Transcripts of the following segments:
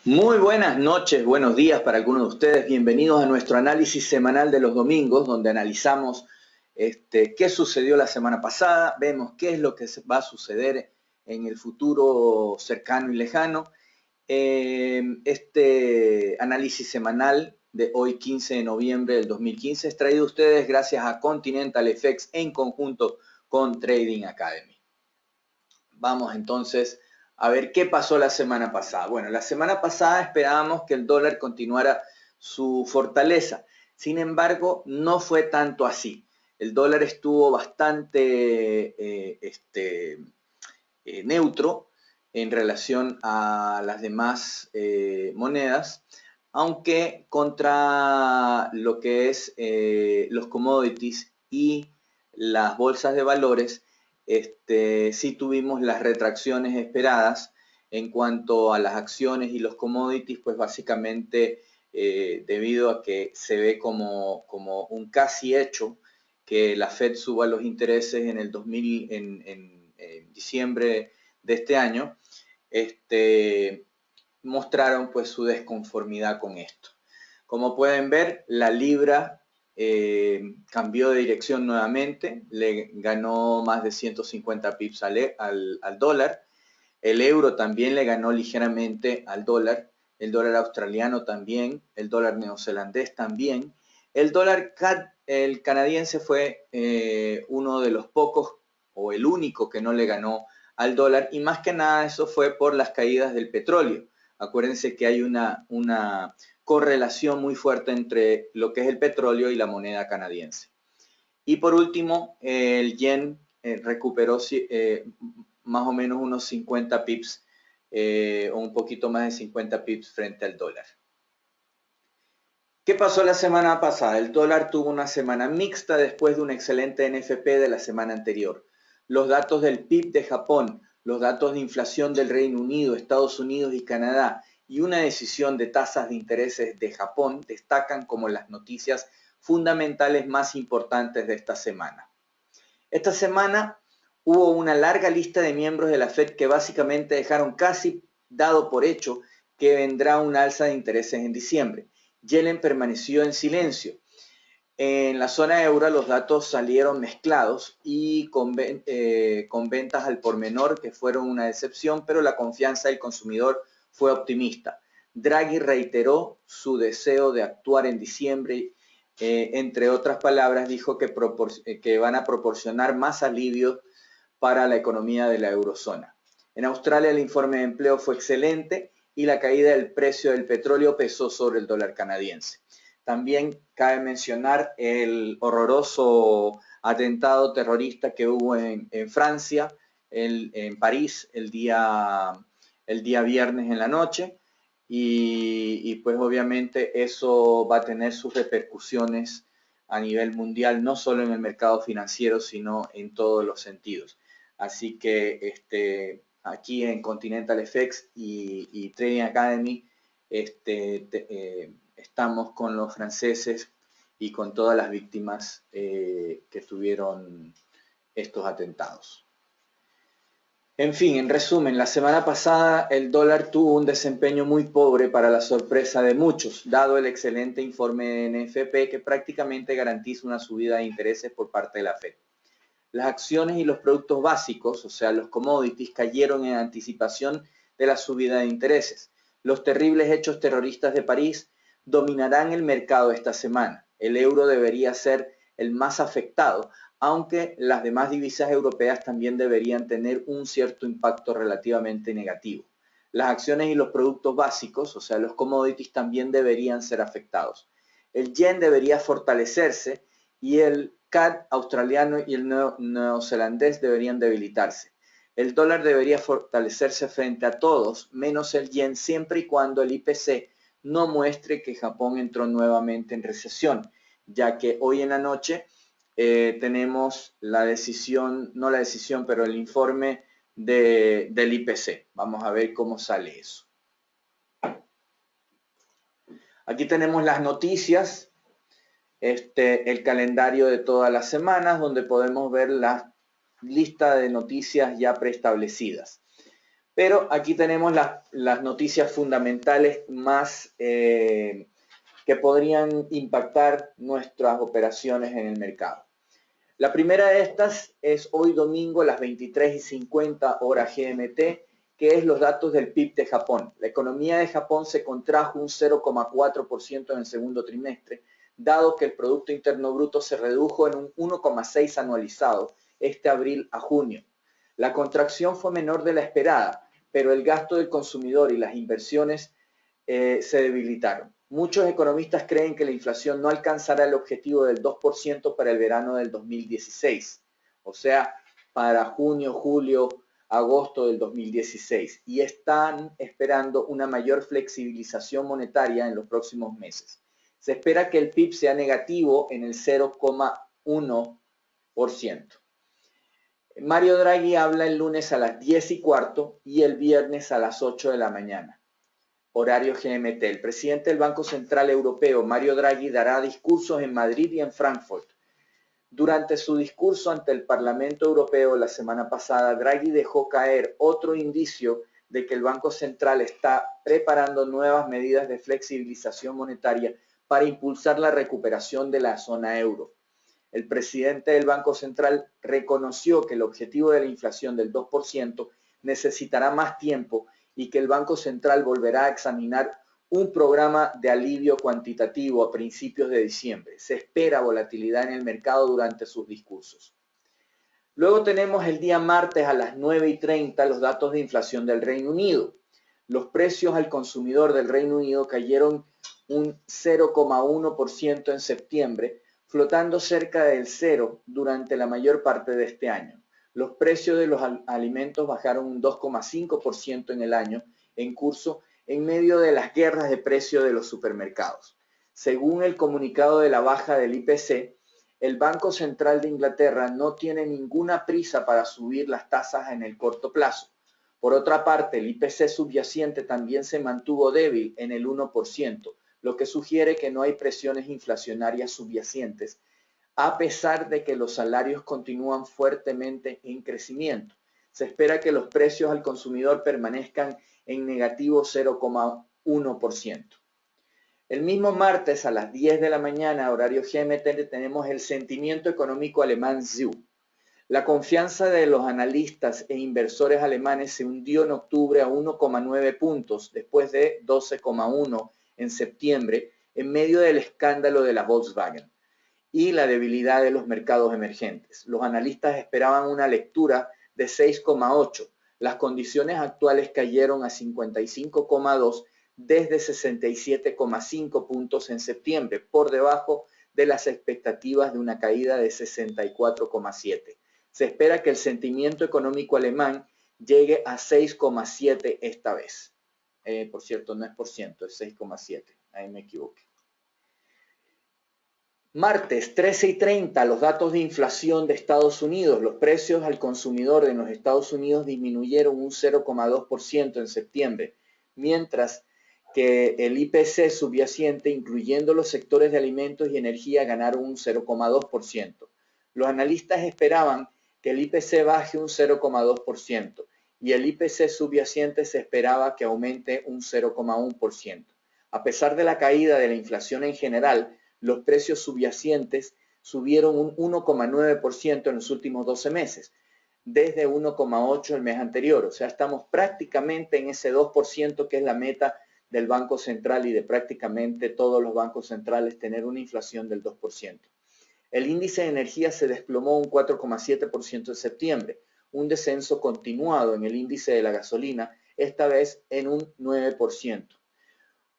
Muy buenas noches, buenos días para algunos de ustedes. Bienvenidos a nuestro análisis semanal de los domingos, donde analizamos qué sucedió la semana pasada, vemos qué es lo que va a suceder en el futuro cercano y lejano. Este análisis semanal de hoy, 15 de noviembre del 2015, es traído a ustedes gracias a Continental FX en conjunto con Trading Academy. Vamos entonces a ver qué pasó la semana pasada. Bueno, la semana pasada esperábamos que el dólar continuara su fortaleza. Sin embargo, no fue tanto así. El dólar estuvo bastante neutro en relación a las demás monedas, aunque contra lo que es los commodities y las bolsas de valores, sí tuvimos las retracciones esperadas en cuanto a las acciones y los commodities, pues básicamente debido a que se ve como un casi hecho que la Fed suba los intereses en el 2000, en diciembre de este año, mostraron pues su desconformidad con esto. Como pueden ver, la libra cambió de dirección nuevamente, le ganó más de 150 pips al dólar. El euro también le ganó ligeramente al dólar, el dólar australiano también, el dólar neozelandés también. El canadiense fue uno de los pocos o el único que no le ganó al dólar, y más que nada eso fue por las caídas del petróleo. Acuérdense que hay una correlación muy fuerte entre lo que es el petróleo y la moneda canadiense. Y por último, el yen recuperó más o menos unos 50 pips o un poquito más de 50 pips frente al dólar. ¿Qué pasó la semana pasada? El dólar tuvo una semana mixta después de un excelente NFP de la semana anterior. Los datos del PIB de Japón, los datos de inflación del Reino Unido, Estados Unidos y Canadá y una decisión de tasas de intereses de Japón destacan como las noticias fundamentales más importantes de esta semana. Esta semana hubo una larga lista de miembros de la Fed que básicamente dejaron casi dado por hecho que vendrá un alza de intereses en diciembre. Yellen permaneció en silencio. En la zona euro los datos salieron mezclados y con ventas al por menor que fueron una decepción, pero la confianza del consumidor fue optimista. Draghi reiteró su deseo de actuar en diciembre. Entre otras palabras, dijo que van a proporcionar más alivio para la economía de la eurozona. En Australia el informe de empleo fue excelente y la caída del precio del petróleo pesó sobre el dólar canadiense. También cabe mencionar el horroroso atentado terrorista que hubo en Francia, en París, el día viernes en la noche, y pues obviamente eso va a tener sus repercusiones a nivel mundial, no solo en el mercado financiero, sino en todos los sentidos. Así que aquí en Continental FX y Trading Academy estamos con los franceses y con todas las víctimas que tuvieron estos atentados. En fin, en resumen, la semana pasada el dólar tuvo un desempeño muy pobre para la sorpresa de muchos, dado el excelente informe de NFP que prácticamente garantiza una subida de intereses por parte de la Fed. Las acciones y los productos básicos, o sea, los commodities, cayeron en anticipación de la subida de intereses. Los terribles hechos terroristas de París dominarán el mercado esta semana. El euro debería ser el más afectado, aunque las demás divisas europeas también deberían tener un cierto impacto relativamente negativo. Las acciones y los productos básicos, o sea, los commodities, también deberían ser afectados. El yen debería fortalecerse y el CAD australiano y el neozelandés deberían debilitarse. El dólar debería fortalecerse frente a todos, menos el yen, siempre y cuando el IPC no muestre que Japón entró nuevamente en recesión, ya que hoy en la noche tenemos la decisión, no la decisión, pero el informe del IPC. Vamos a ver cómo sale eso. Aquí tenemos las noticias, el calendario de todas las semanas, donde podemos ver la lista de noticias ya preestablecidas. Pero aquí tenemos las noticias fundamentales más que podrían impactar nuestras operaciones en el mercado. La primera de estas es hoy domingo a las 23:50 hora GMT, que es los datos del PIB de Japón. La economía de Japón se contrajo un 0,4% en el segundo trimestre, dado que el Producto Interno Bruto se redujo en un 1,6 anualizado este abril a junio. La contracción fue menor de la esperada, pero el gasto del consumidor y las inversiones se debilitaron. Muchos economistas creen que la inflación no alcanzará el objetivo del 2% para el verano del 2016, o sea, para junio, julio, agosto del 2016, y están esperando una mayor flexibilización monetaria en los próximos meses. Se espera que el PIB sea negativo en el 0,1%. Mario Draghi habla el lunes a las 10:15 y el viernes a las 8 de la mañana. Horario GMT. El presidente del Banco Central Europeo, Mario Draghi, dará discursos en Madrid y en Frankfurt. Durante su discurso ante el Parlamento Europeo la semana pasada, Draghi dejó caer otro indicio de que el Banco Central está preparando nuevas medidas de flexibilización monetaria para impulsar la recuperación de la zona euro. El presidente del Banco Central reconoció que el objetivo de la inflación del 2% necesitará más tiempo y que el Banco Central volverá a examinar un programa de alivio cuantitativo a principios de diciembre. Se espera volatilidad en el mercado durante sus discursos. Luego tenemos el día martes a las 9:30 los datos de inflación del Reino Unido. Los precios al consumidor del Reino Unido cayeron un 0,1% en septiembre, flotando cerca del cero durante la mayor parte de este año. Los precios de los alimentos bajaron un 2,5% en el año en curso en medio de las guerras de precios de los supermercados. Según el comunicado de la baja del IPC, el Banco Central de Inglaterra no tiene ninguna prisa para subir las tasas en el corto plazo. Por otra parte, el IPC subyacente también se mantuvo débil en el 1%, lo que sugiere que no hay presiones inflacionarias subyacentes, a pesar de que los salarios continúan fuertemente en crecimiento. Se espera que los precios al consumidor permanezcan en negativo 0,1%. El mismo martes a las 10 de la mañana, horario GMT, tenemos el sentimiento económico alemán ZEW. La confianza de los analistas e inversores alemanes se hundió en octubre a 1,9 puntos, después de 12,1 en septiembre, en medio del escándalo de la Volkswagen y la debilidad de los mercados emergentes. Los analistas esperaban una lectura de 6,8. Las condiciones actuales cayeron a 55,2 desde 67,5 puntos en septiembre, por debajo de las expectativas de una caída de 64,7. Se espera que el sentimiento económico alemán llegue a 6,7 esta vez. Por cierto, no es por ciento, es 6,7. Ahí me equivoqué. Martes 13:30, los datos de inflación de Estados Unidos. Los precios al consumidor en los Estados Unidos disminuyeron un 0,2% en septiembre, mientras que el IPC subyacente, incluyendo los sectores de alimentos y energía, ganaron un 0,2%. Los analistas esperaban que el IPC baje un 0,2% y el IPC subyacente se esperaba que aumente un 0,1%. A pesar de la caída de la inflación en general, los precios subyacentes subieron un 1,9% en los últimos 12 meses, desde 1,8% el mes anterior. O sea, estamos prácticamente en ese 2% que es la meta del Banco Central y de prácticamente todos los bancos centrales, tener una inflación del 2%. El índice de energía se desplomó un 4,7% en septiembre, un descenso continuado en el índice de la gasolina, esta vez en un 9%.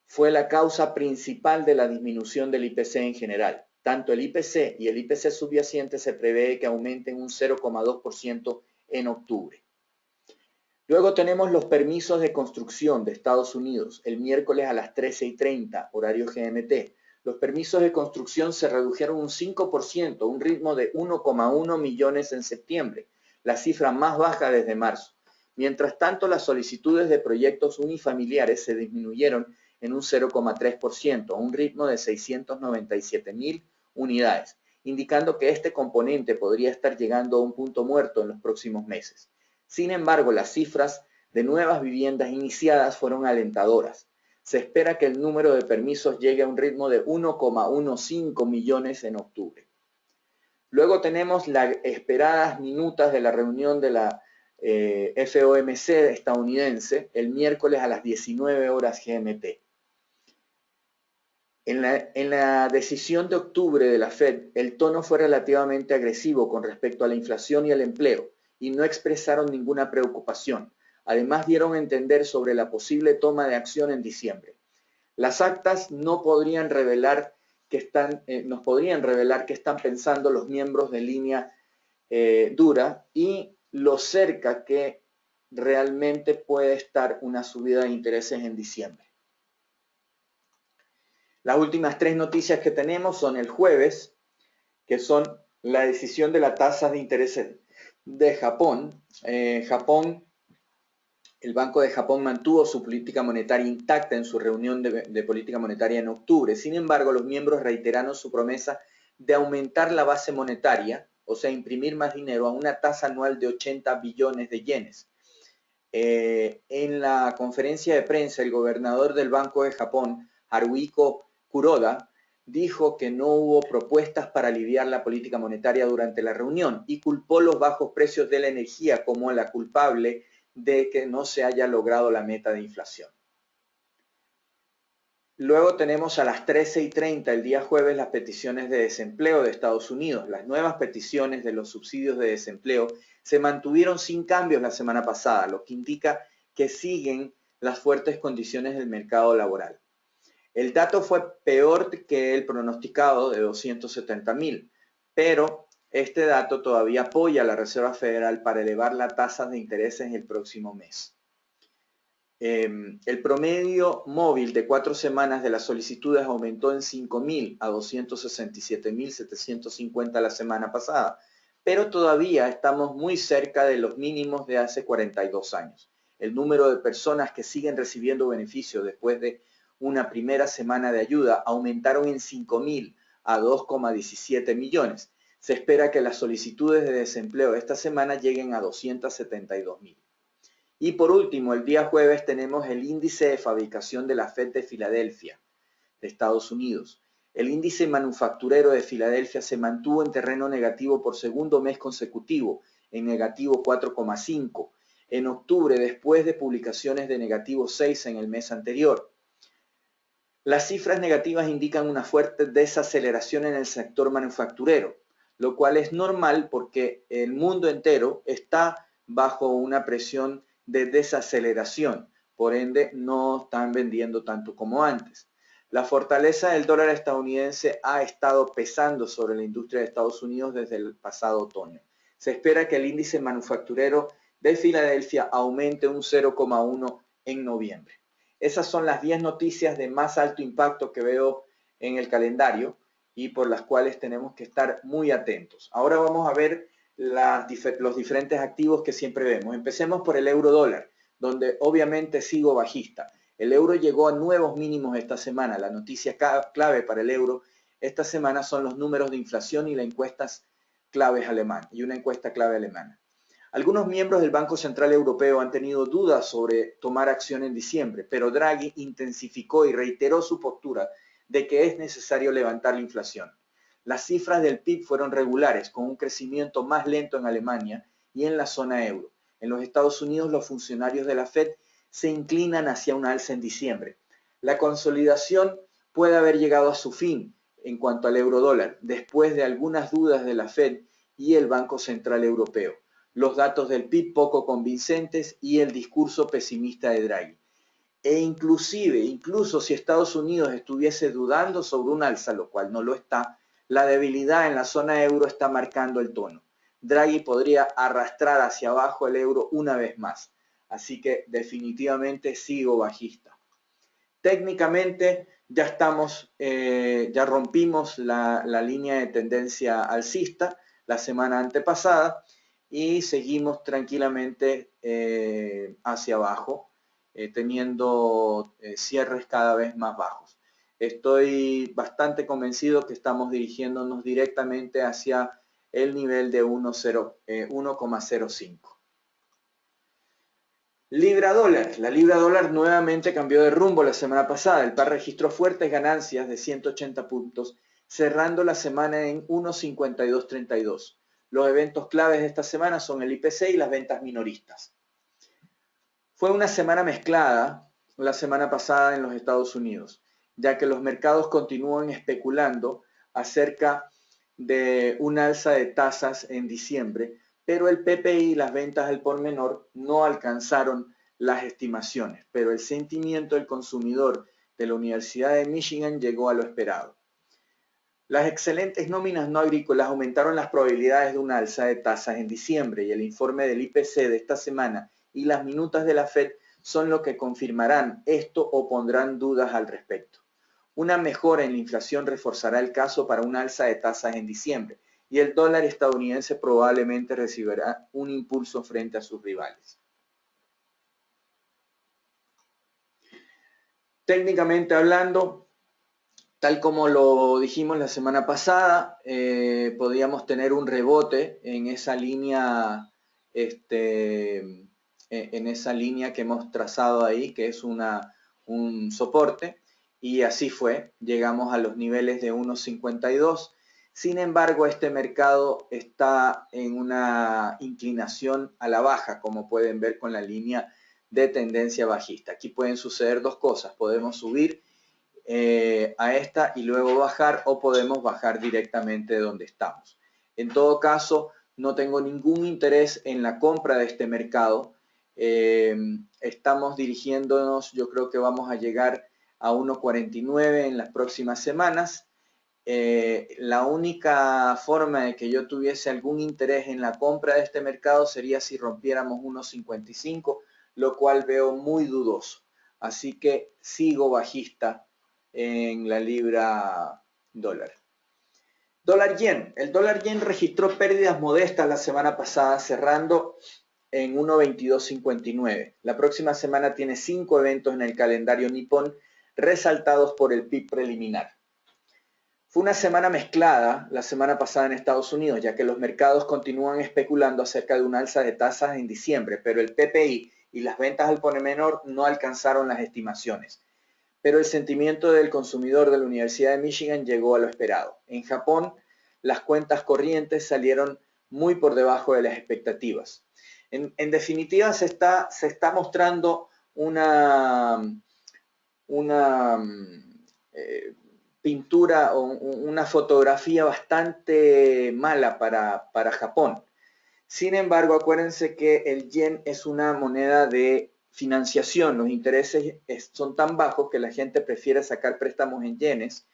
Fue la causa principal de la disminución del IPC en general. Tanto el IPC y el IPC subyacente se prevé que aumenten un 0,2% en octubre. Luego tenemos los permisos de construcción de Estados Unidos, el miércoles a las 13:30, horario GMT. Los permisos de construcción se redujeron un 5%, un ritmo de 1,1 millones en septiembre, la cifra más baja desde marzo. Mientras tanto, las solicitudes de proyectos unifamiliares se disminuyeron en un 0,3%, a un ritmo de 697,000 unidades, indicando que este componente podría estar llegando a un punto muerto en los próximos meses. Sin embargo, las cifras de nuevas viviendas iniciadas fueron alentadoras. Se espera que el número de permisos llegue a un ritmo de 1,15 millones en octubre. Luego tenemos las esperadas minutas de la reunión de la FOMC estadounidense el miércoles a las 19 horas GMT. En la decisión de octubre de la Fed, el tono fue relativamente agresivo con respecto a la inflación y el empleo, y no expresaron ninguna preocupación. Además, dieron a entender sobre la posible toma de acción en diciembre. Las actas nos podrían revelar que están pensando los miembros de línea dura y lo cerca que realmente puede estar una subida de intereses en diciembre. Las últimas tres noticias que tenemos son el jueves, que son la decisión de la tasa de interés de Japón. El Banco de Japón mantuvo su política monetaria intacta en su reunión de política monetaria en octubre. Sin embargo, los miembros reiteraron su promesa de aumentar la base monetaria, o sea, imprimir más dinero a una tasa anual de 80 billones de yenes. En la conferencia de prensa, el gobernador del Banco de Japón, Haruhiko Kuroda, dijo que no hubo propuestas para aliviar la política monetaria durante la reunión y culpó los bajos precios de la energía como la culpable de que no se haya logrado la meta de inflación. Luego tenemos a las 13:30 el día jueves las peticiones de desempleo de Estados Unidos. Las nuevas peticiones de los subsidios de desempleo se mantuvieron sin cambios la semana pasada, lo que indica que siguen las fuertes condiciones del mercado laboral. El dato fue peor que el pronosticado de 270,000, pero este dato todavía apoya a la Reserva Federal para elevar la tasa de interés en el próximo mes. El promedio móvil de 4 semanas de las solicitudes aumentó en 5,000 a 267,750 la semana pasada, pero todavía estamos muy cerca de los mínimos de hace 42 años. El número de personas que siguen recibiendo beneficios después de una primera semana de ayuda aumentaron en 5,000 a 2,17 millones. Se espera que las solicitudes de desempleo esta semana lleguen a 272,000. Y por último, el día jueves tenemos el índice de fabricación de la Fed de Filadelfia, de Estados Unidos. El índice manufacturero de Filadelfia se mantuvo en terreno negativo por segundo mes consecutivo, en negativo 4,5. En octubre, después de publicaciones de negativo 6 en el mes anterior. Las cifras negativas indican una fuerte desaceleración en el sector manufacturero, lo cual es normal porque el mundo entero está bajo una presión de desaceleración, por ende no están vendiendo tanto como antes. La fortaleza del dólar estadounidense ha estado pesando sobre la industria de Estados Unidos desde el pasado otoño. Se espera que el índice manufacturero de Filadelfia aumente un 0,1 en noviembre. Esas son las 10 noticias de más alto impacto que veo en el calendario y por las cuales tenemos que estar muy atentos. Ahora vamos a ver los diferentes activos que siempre vemos. Empecemos por el euro dólar, donde obviamente sigo bajista. El euro llegó a nuevos mínimos esta semana. La noticia clave para el euro esta semana son los números de inflación y las encuestas claves alemanas y una encuesta clave alemana. Algunos miembros del Banco Central Europeo han tenido dudas sobre tomar acción en diciembre, pero Draghi intensificó y reiteró su postura de que es necesario levantar la inflación. Las cifras del PIB fueron regulares, con un crecimiento más lento en Alemania y en la zona euro. En los Estados Unidos, los funcionarios de la Fed se inclinan hacia un alza en diciembre. La consolidación puede haber llegado a su fin en cuanto al euro dólar, después de algunas dudas de la Fed y el Banco Central Europeo, los datos del PIB poco convincentes y el discurso pesimista de Draghi. Incluso si Estados Unidos estuviese dudando sobre un alza, lo cual no lo está, la debilidad en la zona euro está marcando el tono. Draghi podría arrastrar hacia abajo el euro una vez más. Así que definitivamente sigo bajista. Técnicamente ya rompimos la línea de tendencia alcista la semana antepasada y seguimos tranquilamente hacia abajo, teniendo cierres cada vez más bajos. Estoy bastante convencido que estamos dirigiéndonos directamente hacia el nivel de 1,05. Libra dólar. La libra dólar nuevamente cambió de rumbo la semana pasada. El par registró fuertes ganancias de 180 puntos, cerrando la semana en 1.5232. Los eventos claves de esta semana son el IPC y las ventas minoristas. Fue una semana mezclada la semana pasada en los Estados Unidos, ya que los mercados continúan especulando acerca de un alza de tasas en diciembre, pero el PPI y las ventas al por menor no alcanzaron las estimaciones, pero el sentimiento del consumidor de la Universidad de Michigan llegó a lo esperado. Las excelentes nóminas no agrícolas aumentaron las probabilidades de una alza de tasas en diciembre y el informe del IPC de esta semana y las minutas de la Fed son lo que confirmarán esto o pondrán dudas al respecto. Una mejora en la inflación reforzará el caso para una alza de tasas en diciembre y el dólar estadounidense probablemente recibirá un impulso frente a sus rivales. Técnicamente hablando, tal como lo dijimos la semana pasada, podíamos tener un rebote en esa línea, en esa línea que hemos trazado ahí, que es un soporte, y así fue. Llegamos a los niveles de 1.52. Sin embargo, este mercado está en una inclinación a la baja, como pueden ver con la línea de tendencia bajista. Aquí pueden suceder dos cosas. Podemos subir a esta y luego bajar, o podemos bajar directamente de donde estamos. En todo caso, no tengo ningún interés en la compra de este mercado. Estamos dirigiéndonos, yo creo que vamos a llegar a 1.49 en las próximas semanas. La única forma de que yo tuviese algún interés en la compra de este mercado sería si rompiéramos 1.55, lo cual veo muy dudoso. Así que sigo bajista en la libra dólar. Dólar yen. El dólar yen registró pérdidas modestas la semana pasada, cerrando en 1.2259. La próxima semana tiene 5 eventos en el calendario nipón, resaltados por el PIB preliminar. Fue una semana mezclada la semana pasada en Estados Unidos, ya que los mercados continúan especulando acerca de un alza de tasas en diciembre, pero el PPI y las ventas al por menor no alcanzaron las estimaciones. Pero el sentimiento del consumidor de la Universidad de Michigan llegó a lo esperado. En Japón, las cuentas corrientes salieron muy por debajo de las expectativas. En definitiva, se está mostrando una pintura o una fotografía bastante mala para Japón. Sin embargo, acuérdense que el yen es una moneda de financiación. Los intereses son tan bajos que la gente prefiere sacar préstamos en yenes,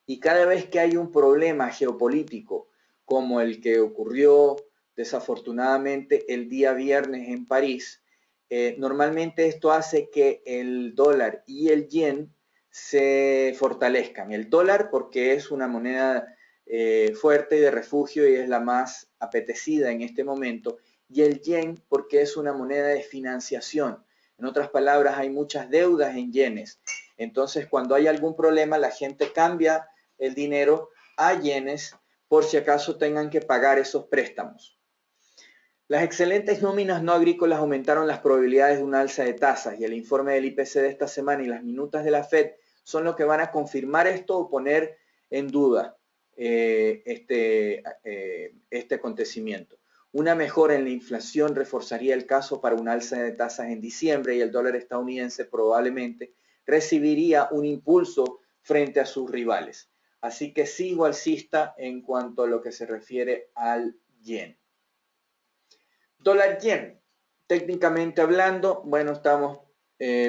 y cada vez que hay un problema geopolítico como el que ocurrió desafortunadamente el día viernes en París, normalmente esto hace que el dólar y el yen se fortalezcan. El dólar porque es una moneda fuerte y de refugio y es la más apetecida en este momento, y el yen porque es una moneda de financiación. En otras palabras, hay muchas deudas en yenes. Entonces, cuando hay algún problema, la gente cambia el dinero a yenes por si acaso tengan que pagar esos préstamos. Las excelentes nóminas no agrícolas aumentaron las probabilidades de un alza de tasas, y el informe del IPC de esta semana y las minutas de la Fed son lo que van a confirmar esto o poner en duda este acontecimiento. Una mejora en la inflación reforzaría el caso para un alza de tasas en diciembre, y el dólar estadounidense probablemente recibiría un impulso frente a sus rivales. Así que sigo alcista en cuanto a lo que se refiere al yen. Dólar yen, técnicamente hablando, bueno, estamos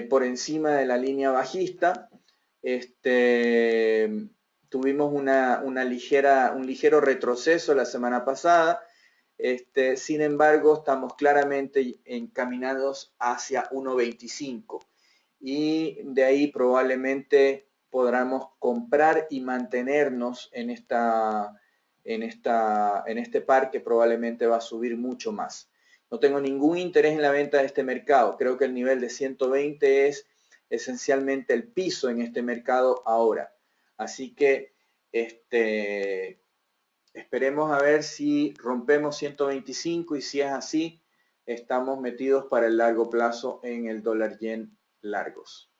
por encima de la línea bajista. Tuvimos un ligero retroceso la semana pasada. Sin embargo, estamos claramente encaminados hacia 1.25, y de ahí probablemente podamos comprar y mantenernos en este par, que probablemente va a subir mucho más. No tengo ningún interés en la venta de este mercado. Creo que el nivel de 120 es esencialmente el piso en este mercado ahora. Así que esperemos a ver si rompemos 125, y si es así, estamos metidos para el largo plazo en el dólar yen largos.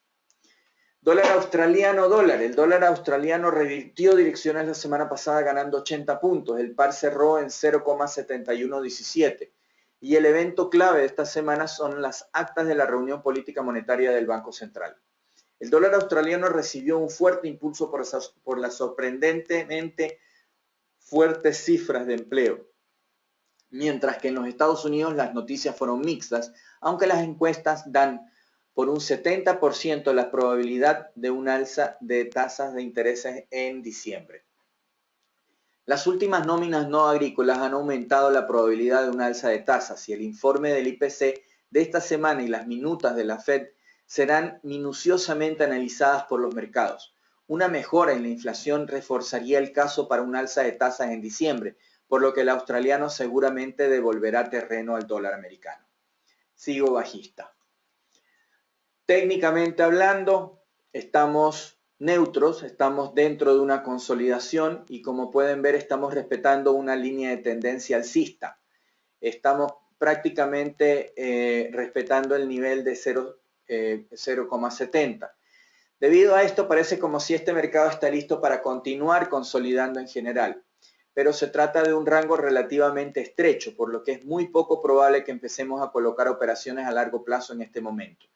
Dólar australiano, dólar. El dólar australiano revirtió direcciones la semana pasada ganando 80 puntos. El par cerró en 0,7117. Y el evento clave de esta semana son las actas de la reunión política monetaria del Banco Central. El dólar australiano recibió un fuerte impulso por las sorprendentemente fuertes cifras de empleo, mientras que en los Estados Unidos las noticias fueron mixtas, aunque las encuestas dan por un 70% la probabilidad de un alza de tasas de interés en diciembre. Las últimas nóminas no agrícolas han aumentado la probabilidad de un alza de tasas y el informe del IPC de esta semana y las minutas de la Fed serán minuciosamente analizadas por los mercados. Una mejora en la inflación reforzaría el caso para un alza de tasas en diciembre, por lo que el australiano seguramente devolverá terreno al dólar americano. Sigo bajista. Técnicamente hablando, estamos neutros, estamos dentro de una consolidación y como pueden ver estamos respetando una línea de tendencia alcista. Estamos prácticamente respetando el nivel de 0,70. Debido a esto parece como si este mercado está listo para continuar consolidando en general, pero se trata de un rango relativamente estrecho, por lo que es muy poco probable que empecemos a colocar operaciones a largo plazo en este momento.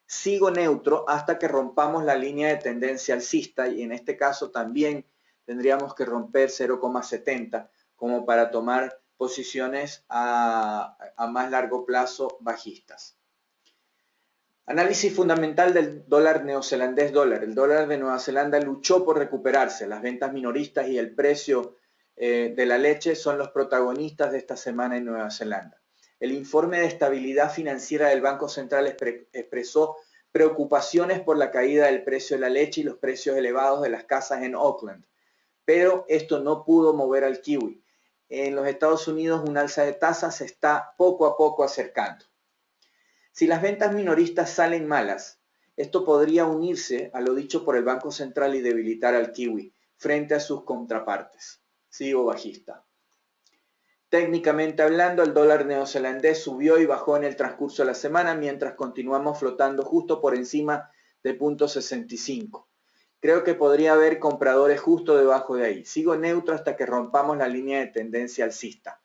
Sigo neutro hasta que rompamos la línea de tendencia alcista y en este caso también tendríamos que romper 0,70 como para tomar posiciones a más largo plazo bajistas. Análisis fundamental del dólar neozelandés dólar. El dólar de Nueva Zelanda luchó por recuperarse. Las ventas minoristas y el precio de la leche son los protagonistas de esta semana en Nueva Zelanda. El informe de estabilidad financiera del Banco Central expresó preocupaciones por la caída del precio de la leche y los precios elevados de las casas en Auckland, pero esto no pudo mover al kiwi. En los Estados Unidos un alza de tasas se está poco a poco acercando. Si las ventas minoristas salen malas, esto podría unirse a lo dicho por el Banco Central y debilitar al kiwi frente a sus contrapartes. Sigo bajista. Técnicamente hablando, el dólar neozelandés subió y bajó en el transcurso de la semana mientras continuamos flotando justo por encima de 0,65. Creo que podría haber compradores justo debajo de ahí. Sigo neutro hasta que rompamos la línea de tendencia alcista.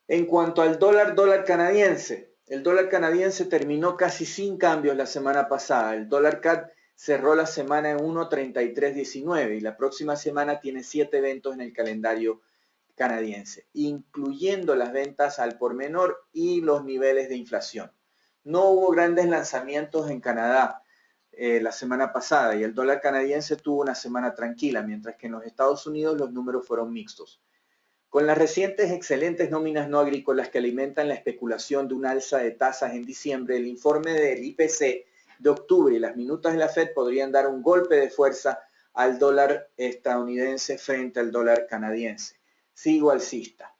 En cuanto al dólar canadiense, el dólar canadiense terminó casi sin cambios la semana pasada. El dólar CAD cerró la semana en 1.3319 y la próxima semana tiene 7 eventos en el calendario canadiense, incluyendo las ventas al por menor y los niveles de inflación. No hubo grandes lanzamientos en Canadá la semana pasada y el dólar canadiense tuvo una semana tranquila, mientras que en los Estados Unidos los números fueron mixtos. Con las recientes excelentes nóminas no agrícolas que alimentan la especulación de un alza de tasas en diciembre, el informe del IPC de octubre y las minutas de la Fed podrían dar un golpe de fuerza al dólar estadounidense frente al dólar canadiense. Sigo alcista.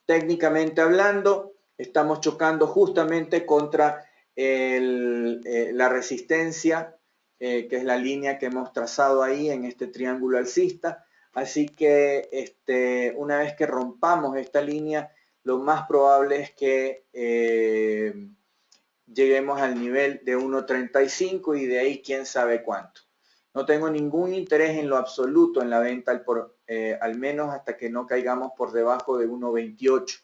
Técnicamente hablando, estamos chocando justamente contra la resistencia, que es la línea que hemos trazado ahí en este triángulo alcista. Así que una vez que rompamos esta línea, lo más probable es que lleguemos al nivel de 1.35 y de ahí quién sabe cuánto. No tengo ningún interés en lo absoluto en la venta al menos hasta que no caigamos por debajo de 1.28,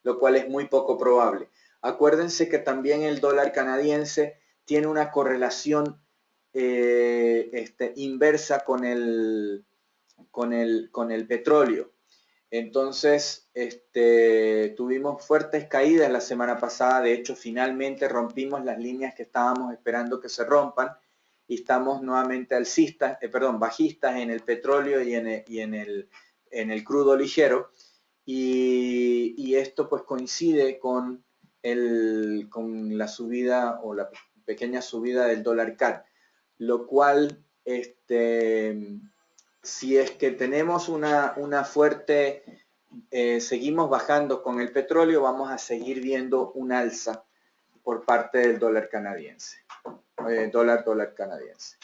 lo cual es muy poco probable. Acuérdense que también el dólar canadiense tiene una correlación inversa con el petróleo. Entonces, tuvimos fuertes caídas la semana pasada. De hecho, finalmente rompimos las líneas que estábamos esperando que se rompan y estamos nuevamente bajistas en el petróleo y en el crudo ligero. Y esto pues coincide con la subida o la pequeña subida del dólar CAD, lo cual si es que tenemos una fuerte, seguimos bajando con el petróleo, vamos a seguir viendo un alza por parte del dólar canadiense, dólar canadiense.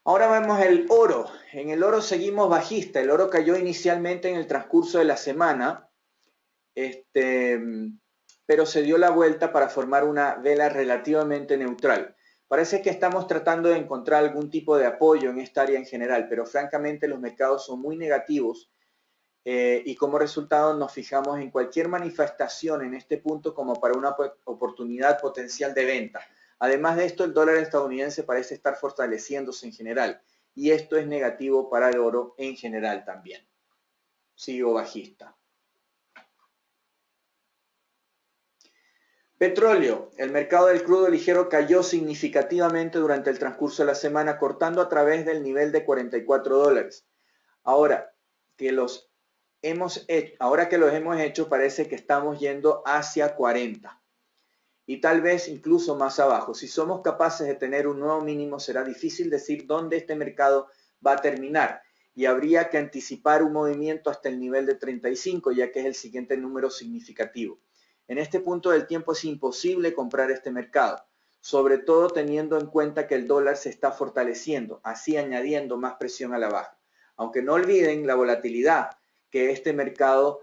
Ahora vemos el oro. En el oro seguimos bajista. El oro cayó inicialmente en el transcurso de la semana, pero se dio la vuelta para formar una vela relativamente neutral. Parece que estamos tratando de encontrar algún tipo de apoyo en esta área en general, pero francamente los mercados son muy negativos y como resultado nos fijamos en cualquier manifestación en este punto como para una oportunidad potencial de venta. Además de esto, el dólar estadounidense parece estar fortaleciéndose en general y esto es negativo para el oro en general también. Sigo bajista. Petróleo. El mercado del crudo ligero cayó significativamente durante el transcurso de la semana, cortando a través del nivel de $44. Ahora que los hemos hecho, parece que estamos yendo hacia 40 y tal vez incluso más abajo. Si somos capaces de tener un nuevo mínimo, será difícil decir dónde este mercado va a terminar y habría que anticipar un movimiento hasta el nivel de 35, ya que es el siguiente número significativo. En este punto del tiempo es imposible comprar este mercado, sobre todo teniendo en cuenta que el dólar se está fortaleciendo, así añadiendo más presión a la baja. Aunque no olviden la volatilidad que de este mercado,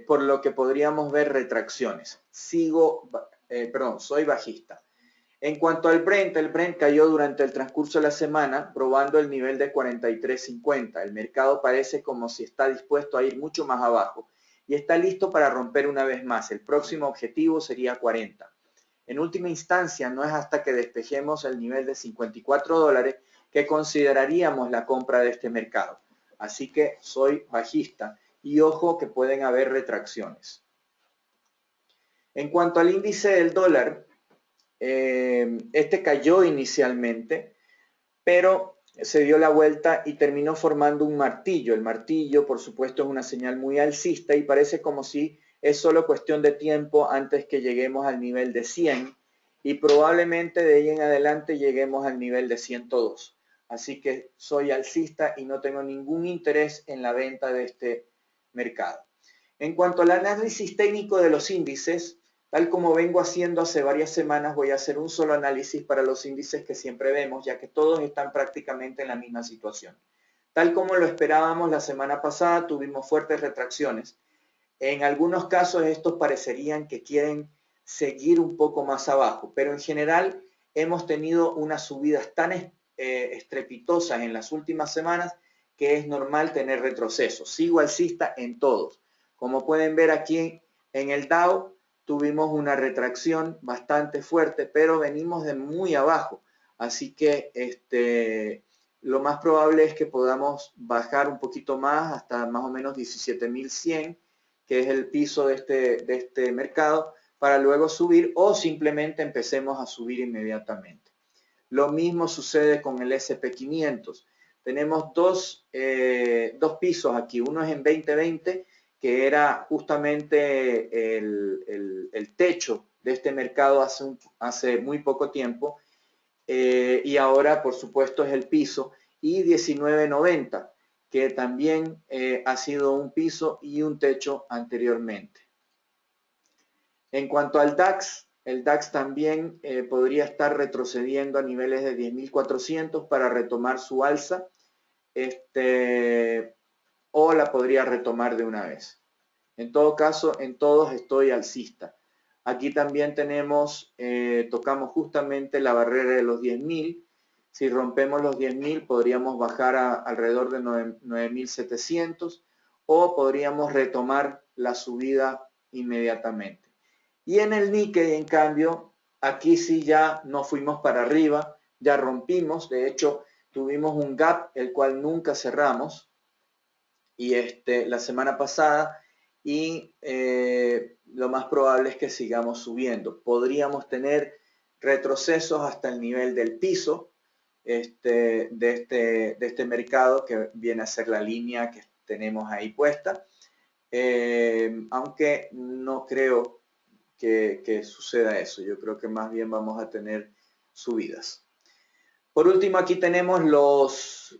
por lo que podríamos ver retracciones. Soy bajista. En cuanto al Brent, el Brent cayó durante el transcurso de la semana, probando el nivel de 43.50. El mercado parece como si está dispuesto a ir mucho más abajo y está listo para romper una vez más. El próximo objetivo sería 40. En última instancia, no es hasta que despejemos el nivel de $54 que consideraríamos la compra de este mercado. Así que soy bajista y ojo que pueden haber retracciones. En cuanto al índice del dólar, este cayó inicialmente, pero se dio la vuelta y terminó formando un martillo. El martillo, por supuesto, es una señal muy alcista y parece como si es solo cuestión de tiempo antes que lleguemos al nivel de 100 y probablemente de ahí en adelante lleguemos al nivel de 102. Así que soy alcista y no tengo ningún interés en la venta de este mercado. En cuanto al análisis técnico de los índices, tal como vengo haciendo hace varias semanas, voy a hacer un solo análisis para los índices que siempre vemos, ya que todos están prácticamente en la misma situación. Tal como lo esperábamos la semana pasada, tuvimos fuertes retracciones. En algunos casos estos parecerían que quieren seguir un poco más abajo, pero en general hemos tenido unas subidas tan estrepitosas en las últimas semanas que es normal tener retrocesos. Sigo alcista en todos. Como pueden ver aquí en el Dow, tuvimos una retracción bastante fuerte, pero venimos de muy abajo. Así que lo más probable es que podamos bajar un poquito más hasta más o menos 17.100, que es el piso de este mercado, para luego subir o simplemente empecemos a subir inmediatamente. Lo mismo sucede con el SP500. Tenemos dos pisos aquí. Uno es en 2020, que era justamente el techo de este mercado hace muy poco tiempo, y ahora, por supuesto, es el piso. Y 1990, que también ha sido un piso y un techo anteriormente. En cuanto al DAX, el DAX también podría estar retrocediendo a niveles de 10.400 para retomar su alza, o la podría retomar de una vez. En todo caso, en todos estoy alcista. Aquí también tocamos justamente la barrera de los 10.000. Si rompemos los 10.000 podríamos bajar a alrededor de 9.700 o podríamos retomar la subida inmediatamente. Y en el Nikkei, en cambio, aquí sí ya no fuimos para arriba, ya rompimos. De hecho, tuvimos un gap el cual nunca cerramos y la semana pasada, y lo más probable es que sigamos subiendo. Podríamos tener retrocesos hasta el nivel del piso de este mercado, que viene a ser la línea que tenemos ahí puesta, aunque no creo que suceda eso. Yo creo que más bien vamos a tener subidas. Por último, aquí tenemos los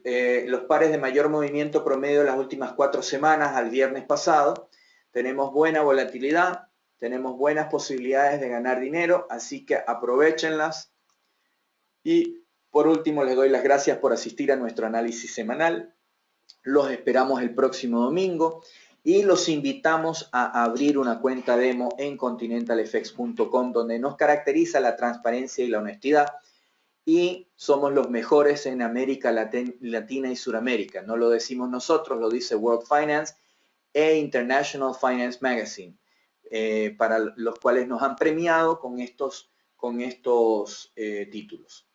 pares de mayor movimiento promedio de las últimas 4 semanas al viernes pasado. Tenemos buena volatilidad, tenemos buenas posibilidades de ganar dinero, así que aprovechenlas. Y Por último, les doy las gracias por asistir a nuestro análisis semanal. Los esperamos el próximo domingo y los invitamos a abrir una cuenta demo en continentalfx.com, donde nos caracteriza la transparencia y la honestidad, y somos los mejores en América Latina y Suramérica. No lo decimos nosotros, lo dice World Finance e International Finance Magazine, para los cuales nos han premiado con estos títulos.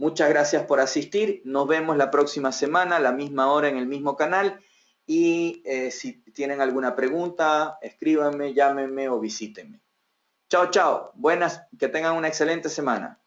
Muchas gracias por asistir. Nos vemos la próxima semana a la misma hora en el mismo canal. Y si tienen alguna pregunta, escríbanme, llámenme o visítenme. Chao, chao. Buenas, que tengan una excelente semana.